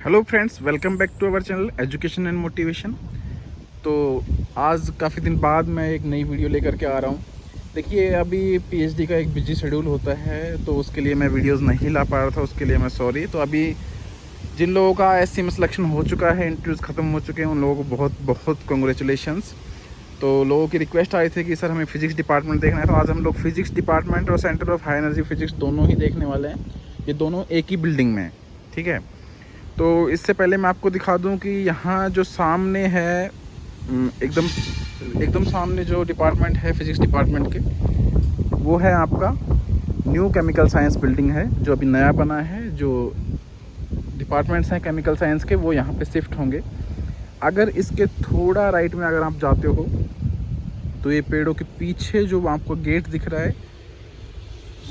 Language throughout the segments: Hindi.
Hello friends, welcome back to our channel education and motivation. तो आज काफ़ी दिन बाद मैं एक नई वीडियो लेकर के आ रहा हूँ। देखिए, अभी पीएचडी का एक बिजी शेड्यूल होता है, तो उसके लिए मैं वीडियोस नहीं ला पा रहा था, उसके लिए मैं सॉरी। तो अभी जिन लोगों का एससी में सिलेक्शन हो चुका है, इंटरव्यूज़ ख़त्म हो चुके हैं, उन लोगों को बहुत बहुत कॉन्ग्रेचुलेशंस। तो लोगों की रिक्वेस्ट आई थी कि सर हमें फ़िज़िक्स डिपार्टमेंट देखना है, तो आज हम लोग फ़िज़िक्स डिपार्टमेंट और centre of high energy physics दोनों ही देखने वाले हैं। ये दोनों एक ही बिल्डिंग में हैं, ठीक है। तो इससे पहले मैं आपको दिखा दूं कि यहाँ जो सामने है, एकदम एकदम सामने जो डिपार्टमेंट है फिज़िक्स डिपार्टमेंट के, वो है आपका न्यू केमिकल साइंस बिल्डिंग है, जो अभी नया बना है। जो डिपार्टमेंट्स हैं केमिकल साइंस के, वो यहाँ पे शिफ्ट होंगे। अगर इसके थोड़ा राइट में अगर आप जाते हो तो ये पेड़ों के पीछे जो आपको गेट दिख रहा है,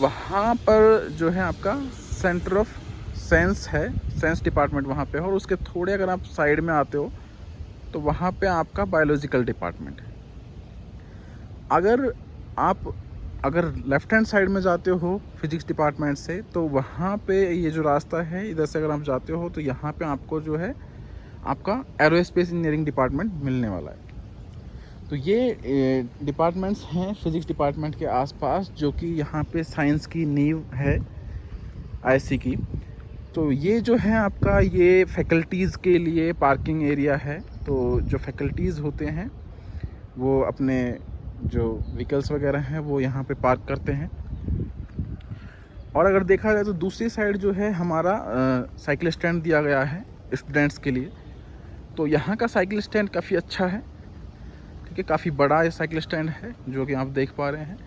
वहाँ पर जो है आपका सेंटर ऑफ साइंस है, साइंस डिपार्टमेंट वहाँ पे है। और उसके थोड़े अगर आप साइड में आते हो तो वहाँ पे आपका बायोलॉजिकल डिपार्टमेंट है। अगर आप लेफ़्ट हैंड साइड में जाते हो फिज़िक्स डिपार्टमेंट से, तो वहाँ पे ये जो रास्ता है, इधर से अगर आप जाते हो तो यहाँ पे आपको जो है आपका एरोस्पेस इंजीनियरिंग डिपार्टमेंट मिलने वाला है। तो ये डिपार्टमेंट्स हैं फिज़िक्स डिपार्टमेंट के आसपास, जो कि यहाँ पे साइंस की नींव है आईसी की। तो ये जो है आपका, ये फैकल्टीज़ के लिए पार्किंग एरिया है। तो जो फैकल्टीज़ होते हैं वो अपने जो व्हीकल्स वगैरह हैं वो यहाँ पे पार्क करते हैं। और अगर देखा जाए तो दूसरी साइड जो है हमारा साइकिल स्टैंड दिया गया है स्टूडेंट्स के लिए। तो यहाँ का साइकिल स्टैंड काफ़ी अच्छा है, ठीक है, काफ़ी बड़ा ये साइकिल स्टैंड है जो कि आप देख पा रहे हैं।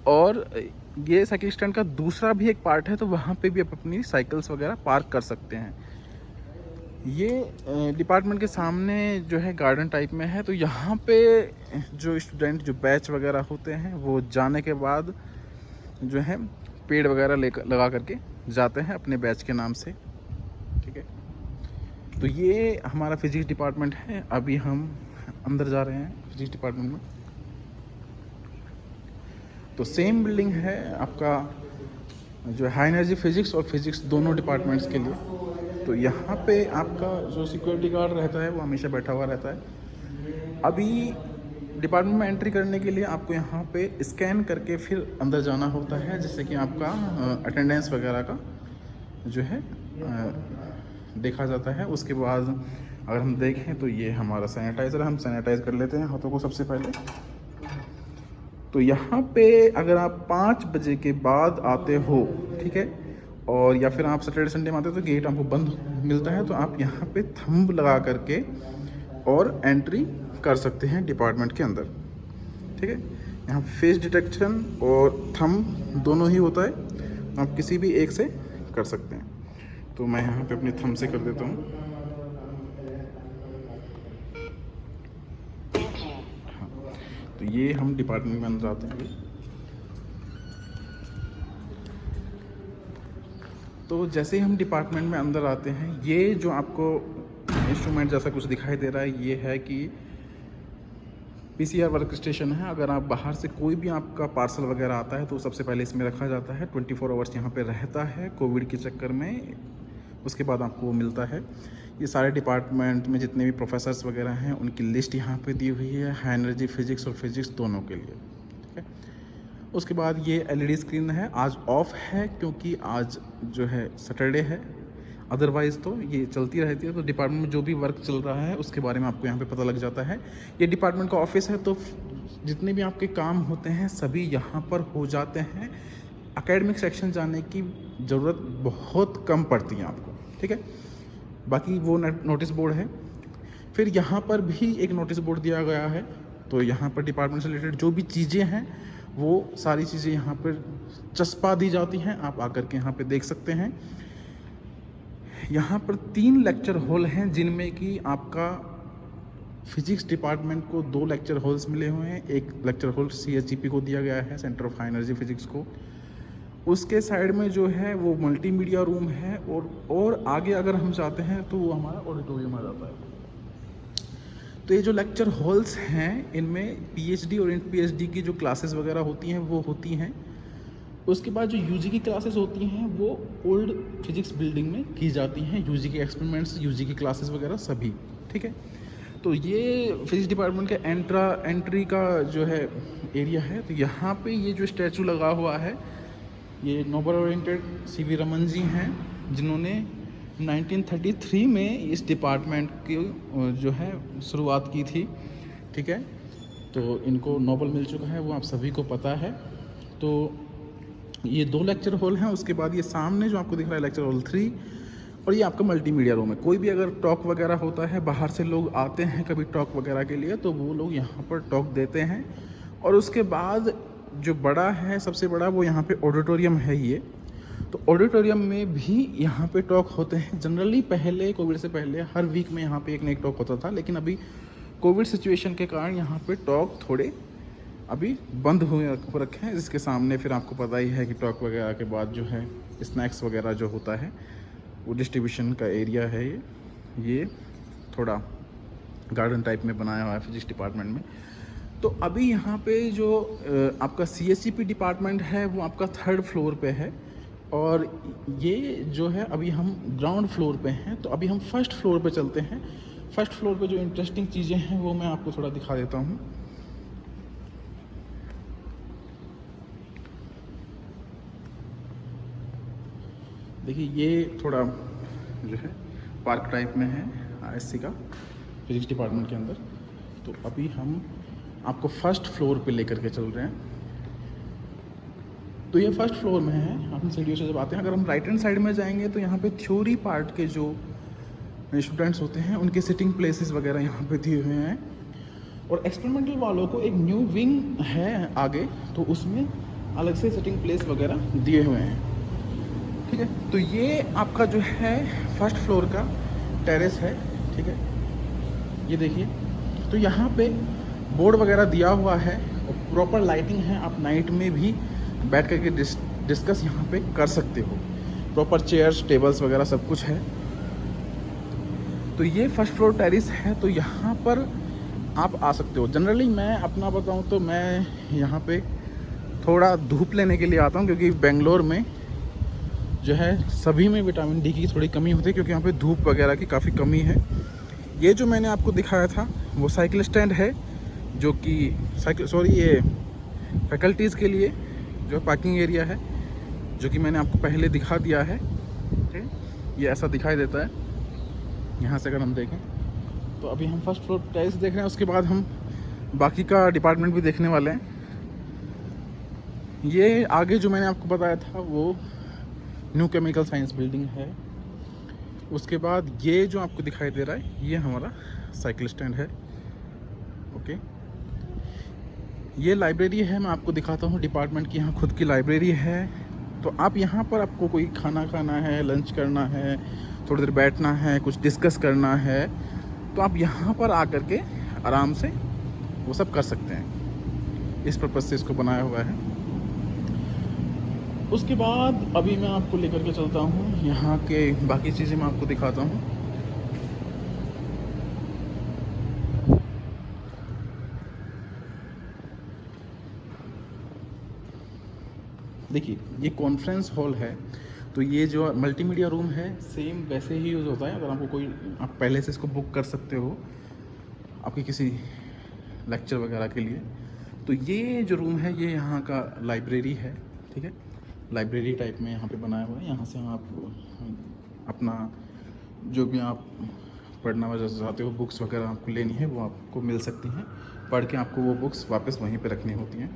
और ये साइकिल स्टैंड का दूसरा भी एक पार्ट है, तो वहाँ पे भी आप अपनी साइकिल्स वगैरह पार्क कर सकते हैं। ये डिपार्टमेंट के सामने जो है गार्डन टाइप में है। तो यहाँ पे जो स्टूडेंट जो बैच वगैरह होते हैं वो जाने के बाद जो है पेड़ वगैरह लगा करके जाते हैं अपने बैच के नाम से, ठीक है। तो ये हमारा फिज़िक्स डिपार्टमेंट है। अभी हम अंदर जा रहे हैं फिज़िक्स डिपार्टमेंट में। तो सेम बिल्डिंग है आपका जो हाई एनर्जी फिज़िक्स और फिज़िक्स दोनों डिपार्टमेंट्स के लिए। तो यहाँ पे आपका जो सिक्योरिटी गार्ड रहता है वो हमेशा बैठा हुआ रहता है। अभी डिपार्टमेंट में एंट्री करने के लिए आपको यहाँ पे स्कैन करके फिर अंदर जाना होता है, जिससे कि आपका अटेंडेंस वगैरह का जो है देखा जाता है। उसके बाद अगर हम देखें तो ये हमारा सैनिटाइज़र, हम सैनिटाइज़ कर लेते हैं हाथों को सबसे पहले। तो यहाँ पे अगर आप 5 बजे के बाद आते हो, ठीक है, और या फिर आप सैटरडे संडे में आते हो तो गेट आपको बंद मिलता है। तो आप यहाँ पे थंब लगा करके और एंट्री कर सकते हैं डिपार्टमेंट के अंदर, ठीक है। यहाँ फेस डिटेक्शन और थंब दोनों ही होता है, आप किसी भी एक से कर सकते हैं। तो मैं यहाँ पे अपनी थंब से कर देता हूँ। तो ये हम डिपार्टमेंट में अंदर आते हैं। तो जैसे ही हम डिपार्टमेंट में अंदर आते हैं, ये जो आपको इंस्ट्रूमेंट जैसा कुछ दिखाई दे रहा है, ये है कि पीसीआर वर्क स्टेशन है। अगर आप बाहर से कोई भी आपका पार्सल वगैरह आता है तो सबसे पहले इसमें रखा जाता है। 24 आवर्स यहाँ पे रहता है कोविड के चक्कर में, उसके बाद आपको वो मिलता है। ये सारे डिपार्टमेंट में जितने भी प्रोफेसर्स वगैरह हैं उनकी लिस्ट यहाँ पे दी हुई है, हाई एनर्जी फिज़िक्स और फिज़िक्स दोनों के लिए, ठीक है। उसके बाद ये एलईडी स्क्रीन है, आज ऑफ है क्योंकि आज जो है सैटरडे है, अदरवाइज़ तो ये चलती रहती है। तो डिपार्टमेंट में जो भी वर्क चल रहा है उसके बारे में आपको यहाँ पे पता लग जाता है। ये डिपार्टमेंट का ऑफिस है, तो जितने भी आपके काम होते हैं सभी यहाँ पर हो जाते हैं। एकेडमिक सेक्शन जाने की ज़रूरत बहुत कम पड़ती है आपको, ठीक है। बाकी वो नोटिस बोर्ड है। फिर यहाँ पर भी एक नोटिस बोर्ड दिया गया है। तो यहाँ पर डिपार्टमेंट से रिलेटेड जो भी चीज़ें हैं वो सारी चीज़ें यहाँ पर चस्पा दी जाती हैं, आप आकर के यहाँ पे देख सकते हैं। यहाँ पर 3 लेक्चर हॉल हैं, जिनमें कि आपका फिज़िक्स डिपार्टमेंट को 2 लेक्चर हॉल्स मिले हुए हैं। एक लेक्चर हॉल सीएचजीपी को दिया गया है, centre of high energy physics को। उसके साइड में जो है वो मल्टीमीडिया रूम है। और आगे अगर हम जाते हैं तो वो हमारा ऑडिटोरियम आ जाता है। तो ये जो लेक्चर हॉल्स हैं, इनमें पीएचडी और पीएचडी की जो क्लासेस वगैरह होती हैं वो होती हैं। उसके बाद जो यूजी की क्लासेस होती हैं वो ओल्ड फिजिक्स बिल्डिंग में की जाती हैं, यूजी के एक्सपेरिमेंट्स, यूजी की क्लासेस वगैरह सभी, ठीक है। तो ये फिजिक्स डिपार्टमेंट का एंट्री का जो है एरिया है। तो यहाँ पे ये जो स्टैचू लगा हुआ है, ये Nobel oriented CV Raman ji हैं, जिन्होंने 1933 में इस डिपार्टमेंट की जो है शुरुआत की थी, ठीक है। तो इनको नोबल मिल चुका है, वो आप सभी को पता है। तो ये 2 लेक्चर हॉल हैं, उसके बाद ये सामने जो आपको दिख रहा है लेक्चर हॉल 3, और ये आपका मल्टीमीडिया रूम है। कोई भी अगर टॉक वगैरह होता है, बाहर से लोग आते हैं कभी टॉक वगैरह के लिए, तो वो लोग यहाँ पर टॉक देते हैं। और उसके बाद जो बड़ा है, सबसे बड़ा, वो यहाँ पे ऑडिटोरियम है ये। तो ऑडिटोरियम में भी यहाँ पे टॉक होते हैं। जनरली पहले, कोविड से पहले, हर वीक में यहाँ पे एक ना एक टॉक होता था, लेकिन अभी कोविड सिचुएशन के कारण यहाँ पे टॉक थोड़े अभी बंद हो रखे हैं। जिसके सामने फिर आपको पता ही है कि टॉक वगैरह के बाद जो है स्नैक्स वगैरह जो होता है, वो डिस्ट्रीब्यूशन का एरिया है। ये थोड़ा गार्डन टाइप में बनाया हुआ है फिजिक्स डिपार्टमेंट में। तो अभी यहाँ पे जो आपका CSCP डिपार्टमेंट है, वो आपका 3rd फ्लोर पे है, और ये जो है अभी हम ग्राउंड फ्लोर पे हैं। तो अभी हम 1st फ्लोर पे चलते हैं। 1st फ्लोर पे जो इंटरेस्टिंग चीज़ें हैं वो मैं आपको थोड़ा दिखा देता हूँ। देखिए, ये थोड़ा जो है पार्क टाइप में है ISC का, फिजिक्स डिपार्टमेंट के अंदर। तो अभी हम आपको 1st फ्लोर पे लेकर के चल रहे हैं। तो ये 1st फ्लोर में है। हम सीढ़ियों से जब आते हैं, अगर हम राइट हैंड साइड में जाएंगे तो यहाँ पे थ्योरी पार्ट के जो स्टूडेंट्स होते हैं, उनके सिटिंग प्लेसेस वगैरह यहाँ पे दिए हुए हैं। और एक्सपेरिमेंटल वालों को एक न्यू विंग है आगे, तो उसमें अलग से सिटिंग प्लेस वगैरह दिए हुए हैं, ठीक है। तो ये आपका जो है 1st फ्लोर का टेरेस है, ठीक है। ये देखिए, तो यहाँ पे बोर्ड वगैरह दिया हुआ है और प्रॉपर लाइटिंग है। आप नाइट में भी बैठ करके डिस्कस यहाँ पे कर सकते हो। प्रॉपर चेयर्स, टेबल्स वगैरह सब कुछ है। तो ये 1st फ्लोर टेरेस है, तो यहाँ पर आप आ सकते हो। जनरली मैं अपना बताऊँ तो मैं यहाँ पे थोड़ा धूप लेने के लिए आता हूँ, क्योंकि बेंगलोर में जो है सभी में विटामिन डी की थोड़ी कमी होती है, क्योंकि यहाँ पे धूप वगैरह की काफ़ी कमी है। ये जो मैंने आपको दिखाया था वो साइकिल स्टैंड है, जो कि ये फैकल्टीज़ के लिए जो पार्किंग एरिया है, जो कि मैंने आपको पहले दिखा दिया है, ठीक है। ये ऐसा दिखाई देता है यहाँ से अगर हम देखें। तो अभी हम 1st फ्लोर टेरेस देख रहे हैं, उसके बाद हम बाकी का डिपार्टमेंट भी देखने वाले हैं। ये आगे जो मैंने आपको बताया था वो न्यू केमिकल साइंस बिल्डिंग है। उसके बाद ये जो आपको दिखाई दे रहा है, ये हमारा साइकिल स्टैंड है, ओके। ये लाइब्रेरी है, मैं आपको दिखाता हूँ डिपार्टमेंट की। यहाँ खुद की लाइब्रेरी है। तो आप यहाँ पर आपको कोई खाना खाना है, लंच करना है, थोड़ी देर बैठना है, कुछ डिस्कस करना है, तो आप यहाँ पर आकर के आराम से वो सब कर सकते हैं। इस पर्पज़ से इसको बनाया हुआ है। उसके बाद अभी मैं आपको लेकर के चलता हूँ, यहाँ के बाकी चीज़ें मैं आपको दिखाता हूँ। देखिए, ये कॉन्फ्रेंस हॉल है। तो ये जो मल्टीमीडिया रूम है, सेम वैसे ही यूज़ होता है। अगर आपको कोई, आप पहले से इसको बुक कर सकते हो आपके किसी लेक्चर वगैरह के लिए। तो ये जो रूम है, ये यहाँ का लाइब्रेरी है, ठीक है। लाइब्रेरी टाइप में यहाँ पे बनाया हुआ है। यहाँ से आप अपना जो भी आप पढ़ना वगैरह चाहते हो, बुक्स वगैरह आपको लेनी है, वो आपको मिल सकती हैं। पढ़ के आपको वो बुक्स वापस वहीं पे रखनी होती हैं।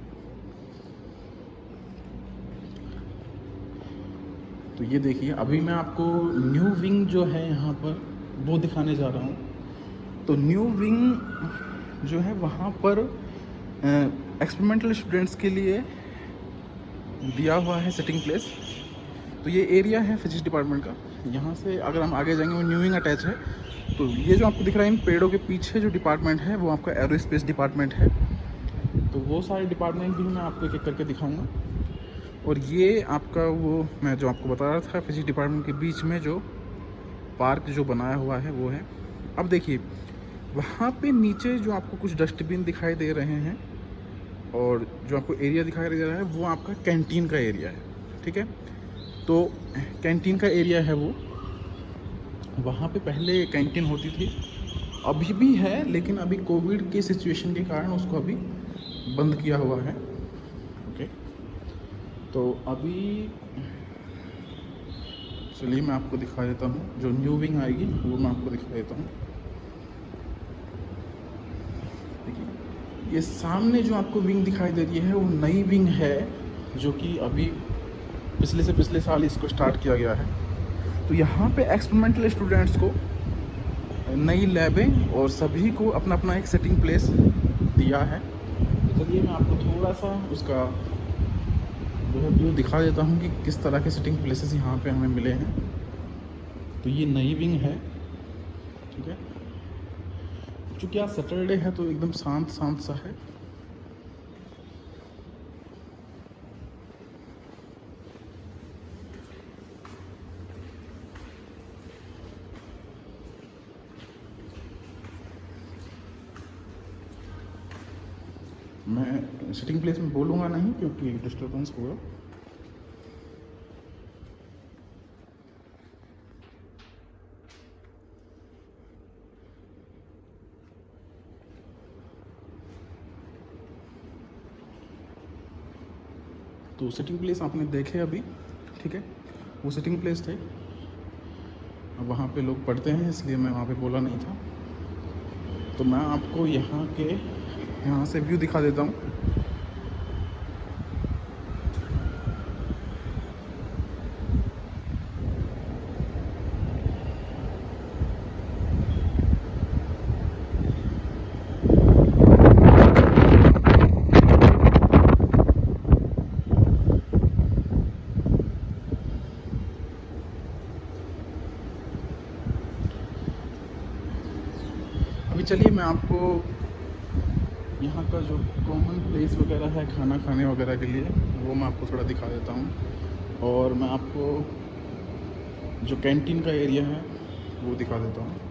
तो ये देखिए, अभी मैं आपको न्यू विंग जो है यहाँ पर वो दिखाने जा रहा हूँ। तो न्यू विंग जो है, वहाँ पर एक्सपेरिमेंटल स्टूडेंट्स के लिए दिया हुआ है सिटिंग प्लेस। तो ये एरिया है फिजिक्स डिपार्टमेंट का। यहाँ से अगर हम आगे जाएंगे, वो न्यू विंग अटैच है। तो ये जो आपको दिख रहा है इन पेड़ों के पीछे जो डिपार्टमेंट है, वो आपका एरोस्पेस डिपार्टमेंट है। तो वो सारे डिपार्टमेंट भी मैं आपको एक एक करके दिखाऊंगा। और ये आपका वो मैं जो आपको बता रहा था, फिजिक्स डिपार्टमेंट के बीच में जो पार्क जो बनाया हुआ है वो है। अब देखिए, वहाँ पे नीचे जो आपको कुछ डस्टबिन दिखाई दे रहे हैं, और जो आपको एरिया दिखाई दे रहा है वो आपका कैंटीन का एरिया है, ठीक है। तो कैंटीन का एरिया है वो, वहाँ पे पहले कैंटीन होती थी, अभी भी है, लेकिन अभी कोविड के सिचुएशन के कारण उसको अभी बंद किया हुआ है। ओके, तो अभी चलिए मैं आपको दिखा देता हूँ, जो न्यू विंग आएगी वो मैं आपको दिखा देता हूँ। देखिए ये सामने जो आपको विंग दिखाई दे रही है वो नई विंग है, जो कि अभी पिछले साल इसको स्टार्ट किया गया है। तो यहाँ पे एक्सपेरिमेंटल स्टूडेंट्स को नई लैबें और सभी को अपना अपना एक सेटिंग प्लेस दिया है। तो चलिए मैं आपको थोड़ा सा उसका जो है व्यू दिखा देता हूँ कि किस तरह के सेटिंग प्लेसेस यहाँ पे हमें मिले हैं। तो ये नई विंग है, ठीक है। चूँकि आज सैटरडे है तो एकदम शांत शांत सा है। मैं सिटिंग प्लेस में बोलूँगा नहीं क्योंकि डिस्टर्बेंस होगा। तो सिटिंग प्लेस आपने देखे अभी, ठीक है, वो सिटिंग प्लेस थे। अब वहाँ पे लोग पढ़ते हैं इसलिए मैं वहाँ पे बोला नहीं था। तो मैं आपको यहाँ से व्यू दिखा देता हूँ। अभी चलिए मैं आपको यहाँ का जो कॉमन प्लेस वगैरह है खाना खाने वगैरह के लिए वो मैं आपको थोड़ा दिखा देता हूँ, और मैं आपको जो कैंटीन का एरिया है वो दिखा देता हूँ।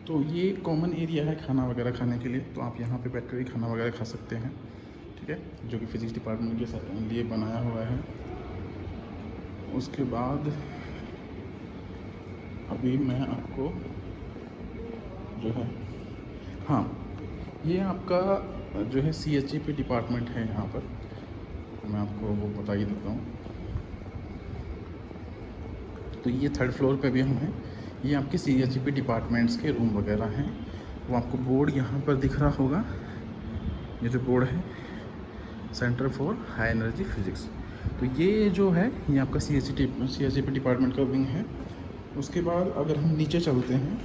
तो ये कॉमन एरिया है खाना वगैरह खाने के लिए, तो आप यहाँ पे बैठ कर ही खाना वगैरह खा सकते हैं, ठीक है, जो कि फिजिक्स डिपार्टमेंट के लिए बनाया हुआ है। उसके बाद अभी मैं आपको जो है, हाँ, ये आपका जो है CHEP डिपार्टमेंट है यहाँ पर, मैं आपको वो बता ही देता हूँ। तो ये 3rd फ्लोर पे भी हम हैं। ये आपके CHEP डिपार्टमेंट्स के रूम वगैरह हैं। वो आपको बोर्ड यहाँ पर दिख रहा होगा, ये जो बोर्ड है centre for high energy physics. तो ये जो है ये आपका CHEP डिपार्टमेंट का विंग है। उसके बाद अगर हम नीचे चलते हैं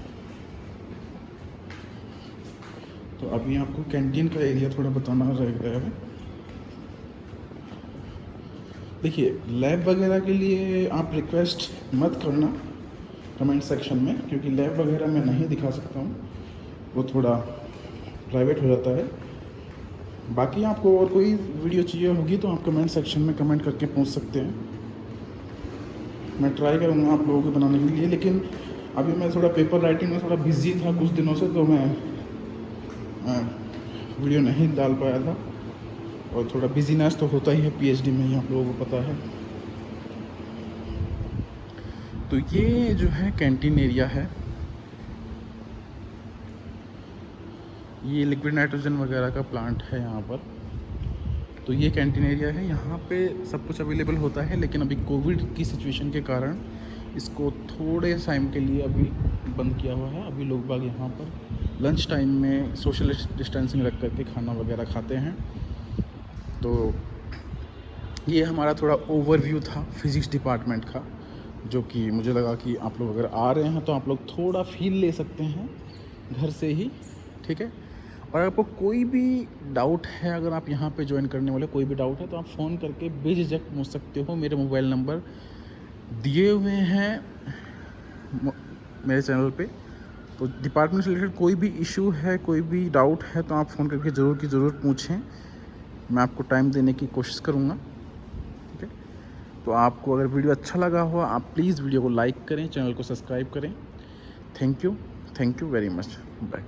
तो अभी आपको कैंटीन का एरिया थोड़ा बताना रह गया है। देखिए लैब वगैरह के लिए आप रिक्वेस्ट मत करना कमेंट सेक्शन में, क्योंकि लैब वगैरह मैं नहीं दिखा सकता हूँ, वो थोड़ा प्राइवेट हो जाता है। बाकी आपको और कोई वीडियो चाहिए होगी तो आप कमेंट सेक्शन में कमेंट करके पूछ सकते हैं, मैं ट्राई करूँगा आप लोगों को बनाने के लिए। लेकिन अभी मैं थोड़ा पेपर राइटिंग में थोड़ा बिजी था कुछ दिनों से, तो मैं वीडियो नहीं डाल पाया था, और थोड़ा बिजीनेस तो होता ही है PhD में ही, आप लोगों को पता है। तो ये जो है कैंटीन एरिया है, ये लिक्विड नाइट्रोजन वगैरह का प्लांट है यहाँ पर। तो ये कैंटीन एरिया है, यहाँ पे सब कुछ अवेलेबल होता है, लेकिन अभी कोविड की सिचुएशन के कारण इसको थोड़े टाइम के लिए अभी बंद किया हुआ है। अभी लोग बाग यहाँ पर लंच टाइम में सोशल डिस्टेंसिंग रख करके खाना वगैरह खाते हैं। तो ये हमारा थोड़ा ओवरव्यू था फिज़िक्स डिपार्टमेंट का, जो कि मुझे लगा कि आप लोग अगर आ रहे हैं तो आप लोग थोड़ा फील ले सकते हैं घर से ही, ठीक है। और आपको कोई भी डाउट है, अगर आप यहाँ पे ज्वाइन करने वाले कोई भी डाउट है तो आप फ़ोन करके बेझिझक पूछ सकते हो। मेरे मोबाइल नंबर दिए हुए हैं मेरे चैनल पे। तो डिपार्टमेंट से रिलेटेड कोई भी इशू है, कोई भी डाउट है तो आप फ़ोन करके ज़रूर पूछें, मैं आपको टाइम देने की कोशिश करूँगा, ठीक है। तो आपको अगर वीडियो अच्छा लगा हो आप प्लीज़ वीडियो को लाइक करें, चैनल को सब्सक्राइब करें। Thank you very much. Bye.